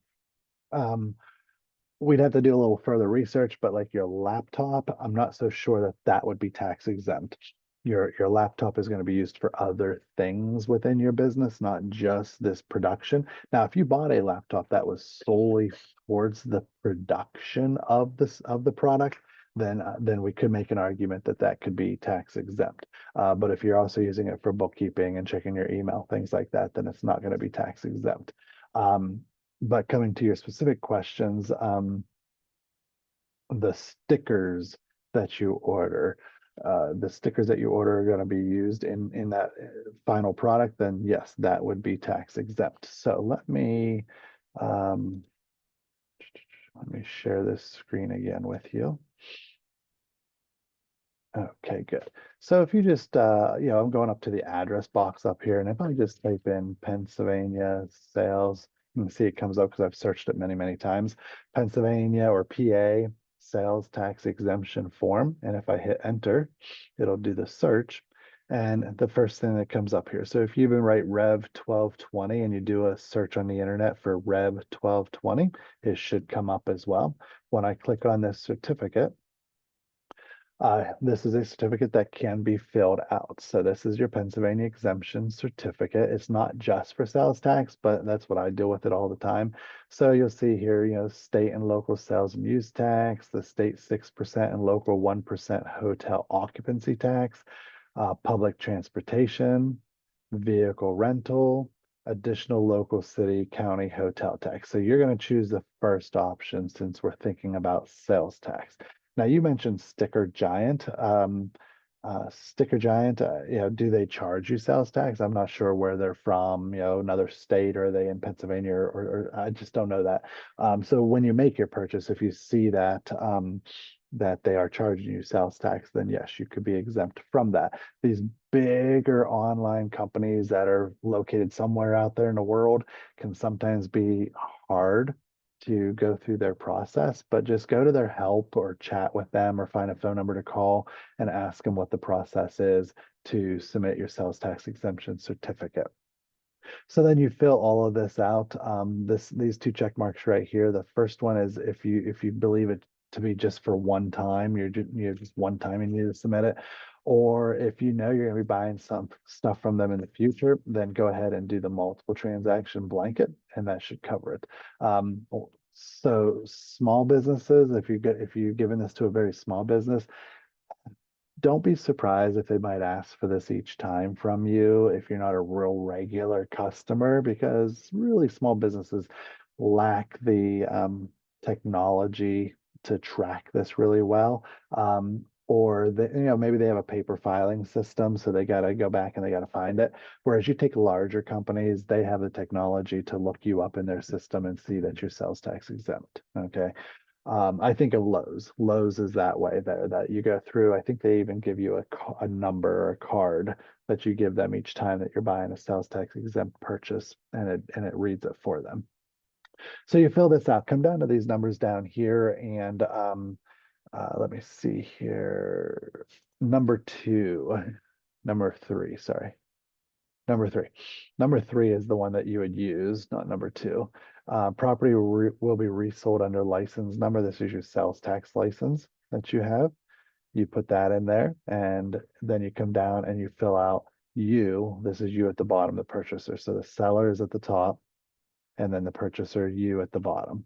we'd have to do a little further research, but like your laptop, I'm not so sure that that would be tax exempt. Your laptop is going to be used for other things within your business, not just this production. Now, if you bought a laptop that was solely towards the production of the product, then we could make an argument that that could be tax exempt. But if you're also using it for bookkeeping and checking your email, things like that, then it's not going to be tax exempt. But coming to your specific questions, the stickers that you order, are going to be used in that final product, then yes, that would be tax exempt. So let me share this screen again with you. Okay, good. So if you just, I'm going up to the address box up here, and if I just type in Pennsylvania sales, you can see it comes up because I've searched it many, many times. Pennsylvania or PA sales tax exemption form. And if I hit enter, it'll do the search. And the first thing that comes up here. So if you even write Rev 1220 and you do a search on the internet for Rev 1220, it should come up as well. When I click on this certificate, this is a certificate that can be filled out. So this is your Pennsylvania exemption certificate. It's not just for sales tax, but that's what I deal with it all the time. So you'll see here, state and local sales and use tax, the state 6% and local 1% hotel occupancy tax, public transportation, vehicle rental, additional local city, county, hotel tax. So you're going to choose the first option since we're thinking about sales tax. Now you mentioned Sticker Giant. Sticker Giant, do they charge you sales tax? I'm not sure where they're from, another state, or are they in Pennsylvania, or I just don't know that. So when you make your purchase, if you see that that they are charging you sales tax, then yes, you could be exempt from that. These bigger online companies that are located somewhere out there in the world can sometimes be hard to go through their process, but just go to their help or chat with them or find a phone number to call and ask them what the process is to submit your sales tax exemption certificate. So then you fill all of this out. These two check marks right here. The first one is if you believe it to be just for one time, you're just one time you need to submit it. Or if you know you're going to be buying some stuff from them in the future, then go ahead and do the multiple transaction blanket, and that should cover it. So small businesses, if you're giving this to a very small business, don't be surprised if they might ask for this each time from you if you're not a real regular customer, because really small businesses lack the technology to track this really well. Or maybe they have a paper filing system, so they got to go back and they got to find it. Whereas you take larger companies, they have the technology to look you up in their system and see that you're sales tax exempt. Okay. I think of Lowe's. Lowe's is that way there, that you go through. I think they even give you a number or a card that you give them each time that you're buying a sales tax exempt purchase, and it reads it for them. So you fill this out, come down to these numbers down here, and let me see here. Number three, sorry. Number three is the one that you would use, not number two. Property will be resold under license number. This is your sales tax license that you have. You put that in there, and then you come down and you fill out this is you at the bottom, the purchaser. So the seller is at the top, and then the purchaser, you at the bottom.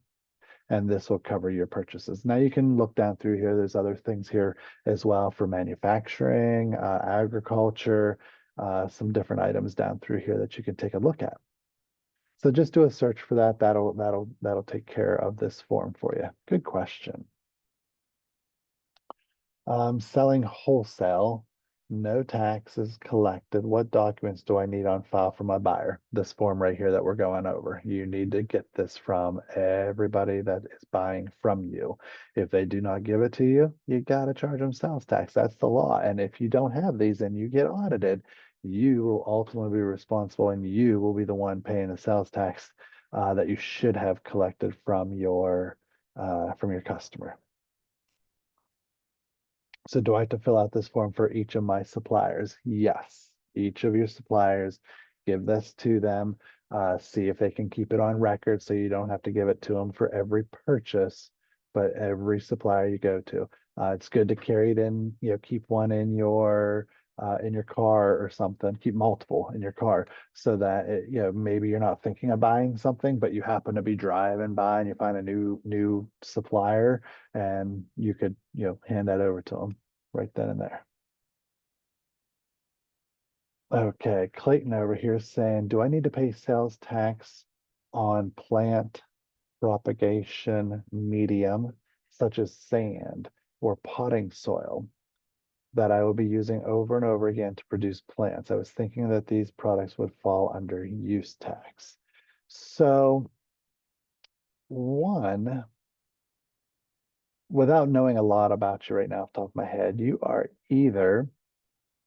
And this will cover your purchases. Now you can look down through here. There's other things here as well for manufacturing, agriculture, some different items down through here that you can take a look at. So just do a search for that. That'll take care of this form for you. Good question. Selling wholesale, no taxes collected. What documents do I need on file for my buyer? This form right here that we're going over. You need to get this from everybody that is buying from you. If they do not give it to you, you got to charge them sales tax. That's the law. And if you don't have these and you get audited, you will ultimately be responsible, and you will be the one paying the sales tax that you should have collected from your customer. So do I have to fill out this form for each of my suppliers? Yes. Each of your suppliers, give this to them. See if they can keep it on record so you don't have to give it to them for every purchase, but every supplier you go to. It's good to carry it in, keep one in your car or something, keep multiple in your car so that maybe you're not thinking of buying something, but you happen to be driving by and you find a new supplier and you could, hand that over to them right then and there. Okay, Clayton over here is saying, do I need to pay sales tax on plant propagation medium, such as sand or potting soil, that I will be using over and over again to produce plants? I was thinking that these products would fall under use tax. So, one, without knowing a lot about you right now off the top of my head, you are either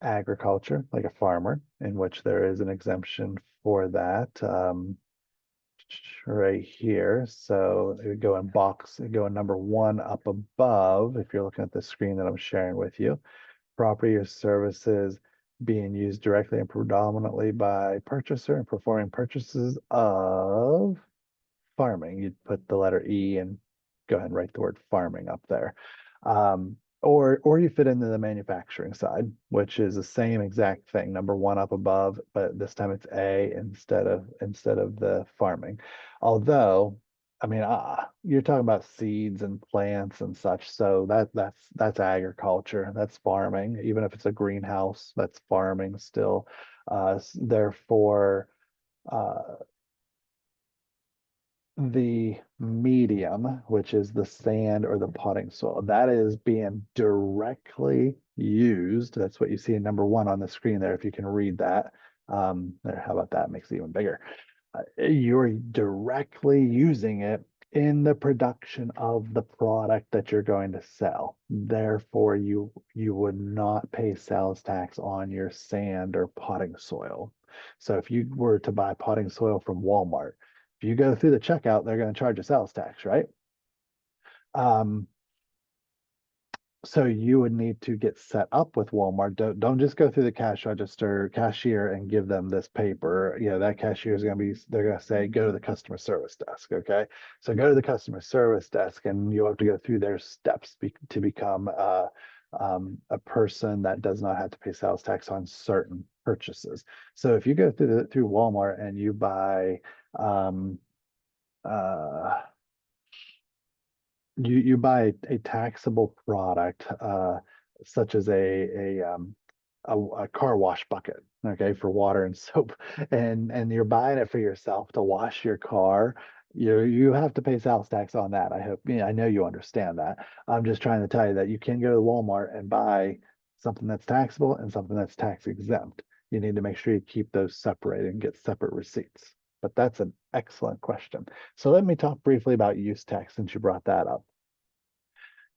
agriculture, like a farmer, in which there is an exemption for that right here. So it would go in box, it would go in number 1 up above, if you're looking at the screen that I'm sharing with you. Property or services being used directly and predominantly by purchaser and performing purchases of farming. You'd put the letter E and go ahead and write the word farming up there. Or you fit into the manufacturing side, which is the same exact thing, number 1 up above, but this time it's A instead of the farming. Although, I mean, you're talking about seeds and plants and such, so that's agriculture, that's farming. Even if it's a greenhouse, that's farming still. Therefore, uh, the medium, which is the sand or the potting soil, that is being directly used. That's what you see in number 1 on the screen there, if you can read that. There, how about that? Makes it even bigger. You're directly using it in the production of the product that you're going to sell. Therefore, you would not pay sales tax on your sand or potting soil. So if you were to buy potting soil from Walmart, if you go through the checkout, they're going to charge a sales tax, right? So you would need to get set up with Walmart. Don't just go through the cash register cashier and give them this paper. That cashier is going to be, they're going to say, go to the customer service desk. Okay. So go to the customer service desk and you'll have to go through their steps to become a person that does not have to pay sales tax on certain purchases. So if you go through Walmart and you buy, uh, you buy a taxable product, such as a car wash bucket, okay, for water and soap, and you're buying it for yourself to wash your car. You have to pay sales tax on that. I hope, I know you understand that. I'm just trying to tell you that you can go to Walmart and buy something that's taxable and something that's tax exempt. You need to make sure you keep those separated and get separate receipts. But that's an excellent question. So let me talk briefly about use tax since you brought that up.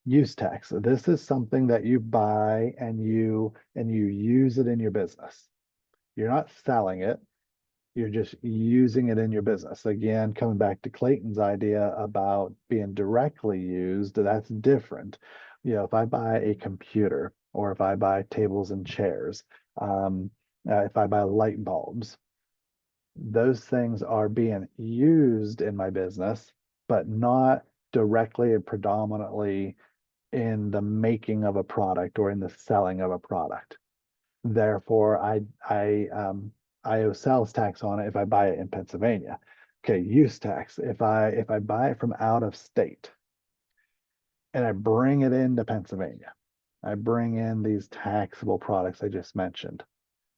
Use tax. This is something that you buy and you use it in your business. You're not selling it. You're just using it in your business. Again, coming back to Clayton's idea about being directly used, that's different. If I buy a computer or if I buy tables and chairs, if I buy light bulbs, those things are being used in my business, but not directly and predominantly in the making of a product or in the selling of a product. Therefore, I owe sales tax on it if I buy it in Pennsylvania. Okay, use tax. If I buy it from out of state and I bring it into Pennsylvania, I bring in these taxable products I just mentioned.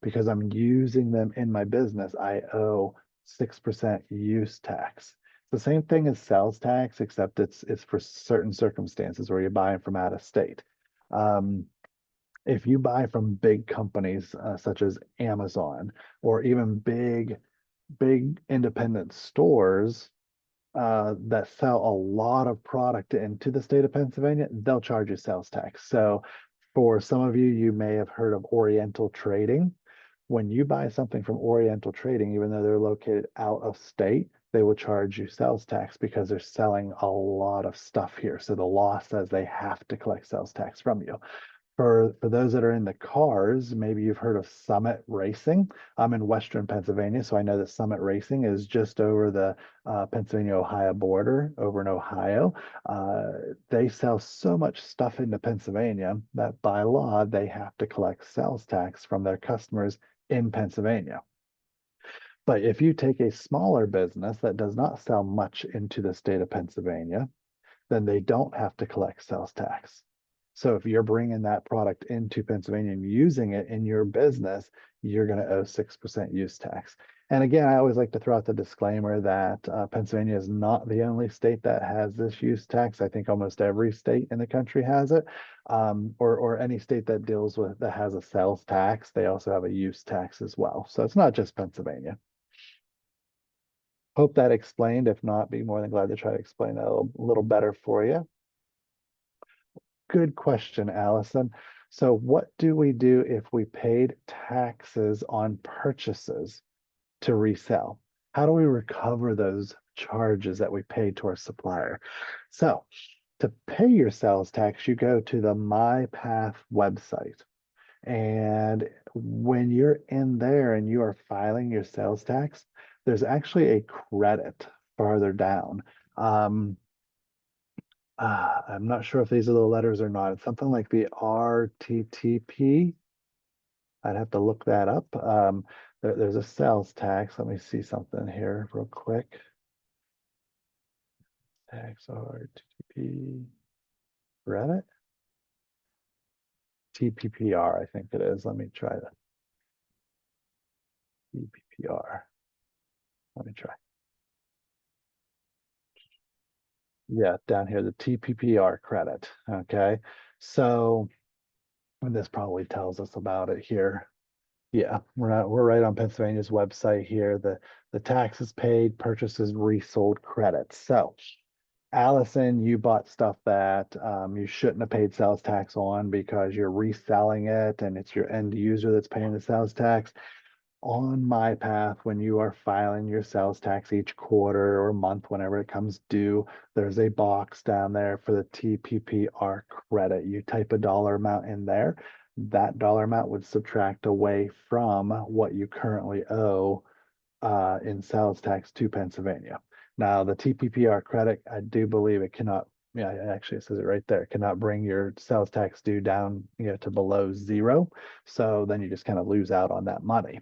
Because I'm using them in my business, I owe 6% use tax. It's the same thing as sales tax, except it's for certain circumstances where you're buying from out of state. If you buy from big companies such as Amazon or even big independent stores that sell a lot of product into the state of Pennsylvania, they'll charge you sales tax. So for some of you, you may have heard of Oriental Trading. When you buy something from Oriental Trading, even though they're located out of state, they will charge you sales tax because they're selling a lot of stuff here. So the law says they have to collect sales tax from you. For those that are in the cars, maybe you've heard of Summit Racing. I'm in Western Pennsylvania, so I know that Summit Racing is just over the Pennsylvania-Ohio border over in Ohio. They sell so much stuff into Pennsylvania that by law, they have to collect sales tax from their customers in Pennsylvania. But if you take a smaller business that does not sell much into the state of Pennsylvania, then they don't have to collect sales tax. So if you're bringing that product into Pennsylvania and using it in your business, you're going to owe 6% use tax. And again, I always like to throw out the disclaimer that Pennsylvania is not the only state that has this use tax. I think almost every state in the country has it, or any state that deals with that has a sales tax. They also have a use tax as well. So it's not just Pennsylvania. Hope that explained. If not, be more than glad to try to explain that a little better for you. Good question, Allison. So what do we do if we paid taxes on purchases to resell? How do we recover those charges that we paid to our supplier? So to pay your sales tax, you go to the MyPath website. And when you're in there and you are filing your sales tax, there's actually a credit farther down. I'm not sure if these are the letters or not. It's something like the RTTP. I'd have to look that up. There's a sales tax. Let me see something here real quick. Tax RTTP credit. TPPR, I think it is. Let me try that. TPPR. Let me try. Yeah, down here, the TPPR credit. Okay. So, and this probably tells us about it here. Yeah, we're right on Pennsylvania's website here. The taxes paid, purchases resold credits. So, Allison, you bought stuff that you shouldn't have paid sales tax on because you're reselling it and it's your end user that's paying the sales tax. On MyPath, when you are filing your sales tax each quarter or month, whenever it comes due, there's a box down there for the TPPR credit. You type a dollar amount in there. That dollar amount would subtract away from what you currently owe in sales tax to Pennsylvania. Now, the TPPR credit, I do believe it cannot, yeah, actually it says it right there, cannot bring your sales tax due down, to below zero. So then you just kind of lose out on that money.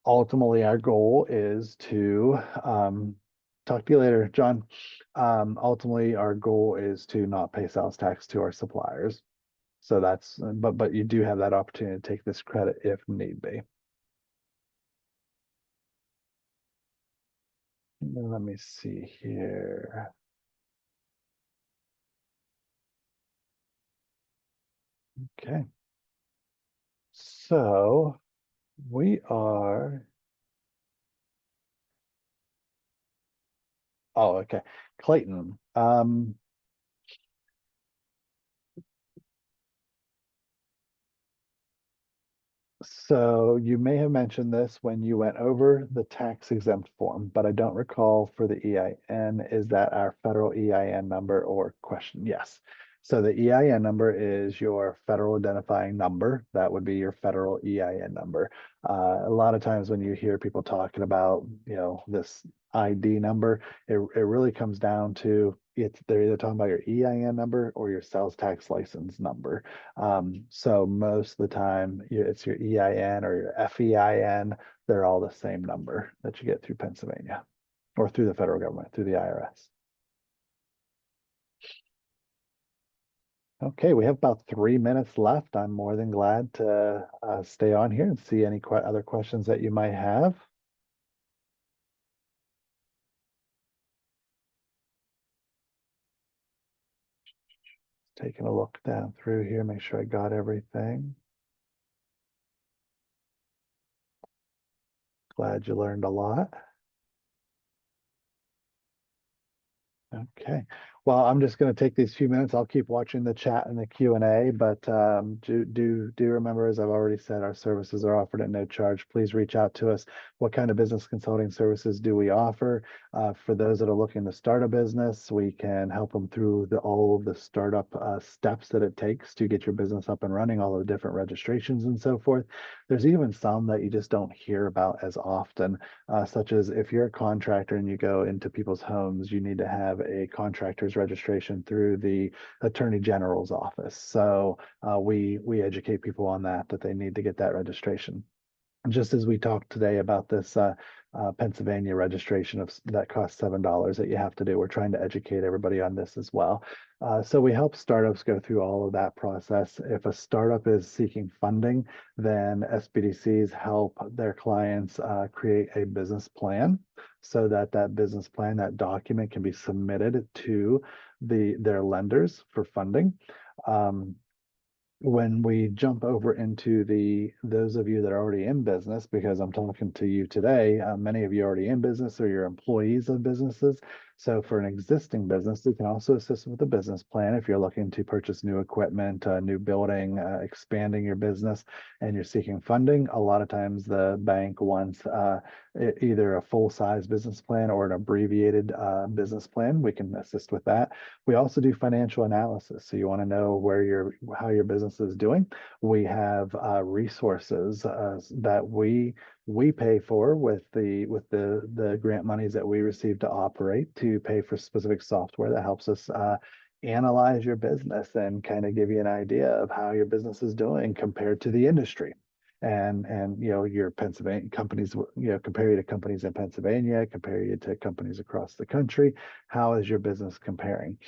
Ultimately, our goal is to talk to you later, John. Ultimately, our goal is to not pay sales tax to our suppliers. So that's, but you do have that opportunity to take this credit if need be. Let me see here. Okay. So we are, oh, okay. Clayton, so you may have mentioned this when you went over the tax exempt form, but I don't recall for the EIN. Is that our federal EIN number or question? Yes. So the EIN number is your federal identifying number. That would be your federal EIN number. A lot of times when you hear people talking about, this ID number, it really comes down to they're either talking about your EIN number or your sales tax license number. So most of the time it's your EIN or your FEIN. They're all the same number that you get through Pennsylvania or through the federal government, through the IRS. Okay, we have about 3 minutes left. I'm more than glad to stay on here and see any other questions that you might have. Taking a look down through here, make sure I got everything. Glad you learned a lot. Okay. Well, I'm just going to take these few minutes. I'll keep watching the chat and the Q&A, but do remember, as I've already said, our services are offered at no charge. Please reach out to us. What kind of business consulting services do we offer? For those that are looking to start a business, we can help them through all of the startup steps that it takes to get your business up and running, all the different registrations and so forth. There's even some that you just don't hear about as often, such as if you're a contractor and you go into people's homes, you need to have a contractor's registration through the Attorney General's office. So we educate people on that they need to get that registration. Just as we talked today about this Pennsylvania registration that costs $7 that you have to do, we're trying to educate everybody on this as well. So we help startups go through all of that process. If a startup is seeking funding, then SBDCs help their clients create a business plan so that business plan, that document, can be submitted to their lenders for funding. When we jump over into those of you that are already in business, because I'm talking to you today, many of you are already in business or you're employees of businesses. So for an existing business, we can also assist with a business plan if you're looking to purchase new equipment, new building, expanding your business, and you're seeking funding. A lot of times the bank wants either a full-size business plan or an abbreviated business plan. We can assist with that. We also do financial analysis. So you want to know how your business is doing. We have resources that we pay for with the grant monies that we receive to operate, to pay for specific software that helps us analyze your business and kind of give you an idea of how your business is doing compared to the industry. And your Pennsylvania companies, compare you to companies in Pennsylvania, compare you to companies across the country. How is your business comparing?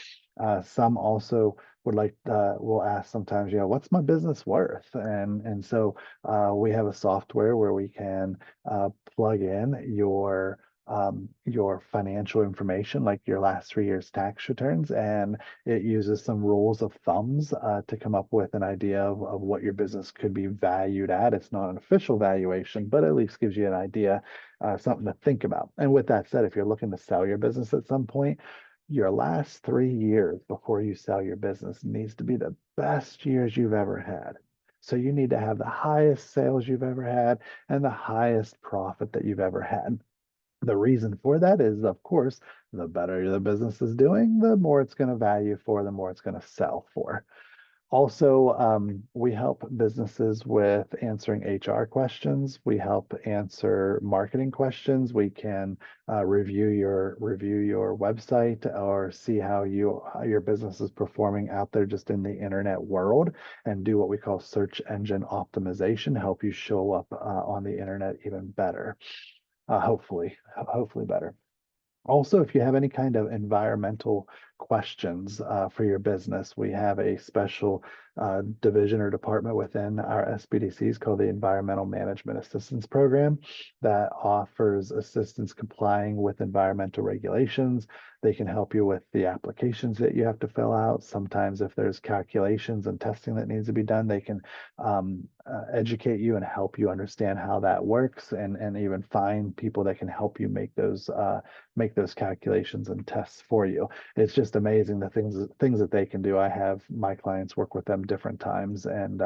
Some also will ask sometimes, what's my business worth? And so we have a software where we can plug in your financial information, like your last 3 years tax returns, and it uses some rules of thumbs to come up with an idea of what your business could be valued at. It's not an official valuation, but at least gives you an idea, something to think about. And with that said, if you're looking to sell your business at some point, your last 3 years before you sell your business needs to be the best years you've ever had. So you need to have the highest sales you've ever had and the highest profit that you've ever had. The reason for that is, of course, the better the business is doing, the more it's going to value for, the more it's going to sell for. Also, we help businesses with answering HR questions. We help answer marketing questions. We can review your website or see how your business is performing out there just in the internet world, and do what we call search engine optimization, help you show up on the internet even better. Hopefully better. Also, if you have any kind of environmental questions for your business, we have a special division or department within our SBDCs called the Environmental Management Assistance Program that offers assistance complying with environmental regulations. They can help you with the applications that you have to fill out. Sometimes if there's calculations and testing that needs to be done, they can educate you and help you understand how that works, and even find people that can help you make those calculations and tests for you. It's just amazing the things that they can do. I have my clients work with them different times, and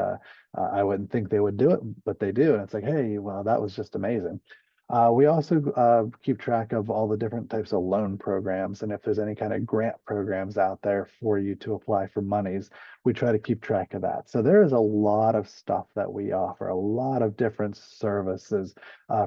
I wouldn't think they would do it, but they do. And it's like, hey, well, that was just amazing. We also keep track of all the different types of loan programs, and if there's any kind of grant programs out there for you to apply for monies, we try to keep track of that. So there is a lot of stuff that we offer, a lot of different services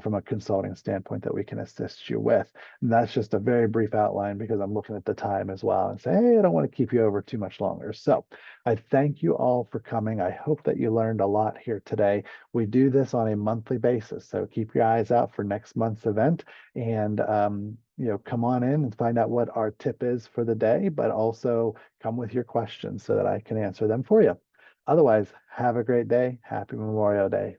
from a consulting standpoint that we can assist you with. And that's just a very brief outline, because I'm looking at the time as well and say, hey, I don't want to keep you over too much longer. So I thank you all for coming. I hope that you learned a lot here today. We do this on a monthly basis, so keep your eyes out for next month's event, and come on in and find out what our tip is for the day, but also come with your questions so that I can answer them for you. Otherwise, have a great day. Happy Memorial Day.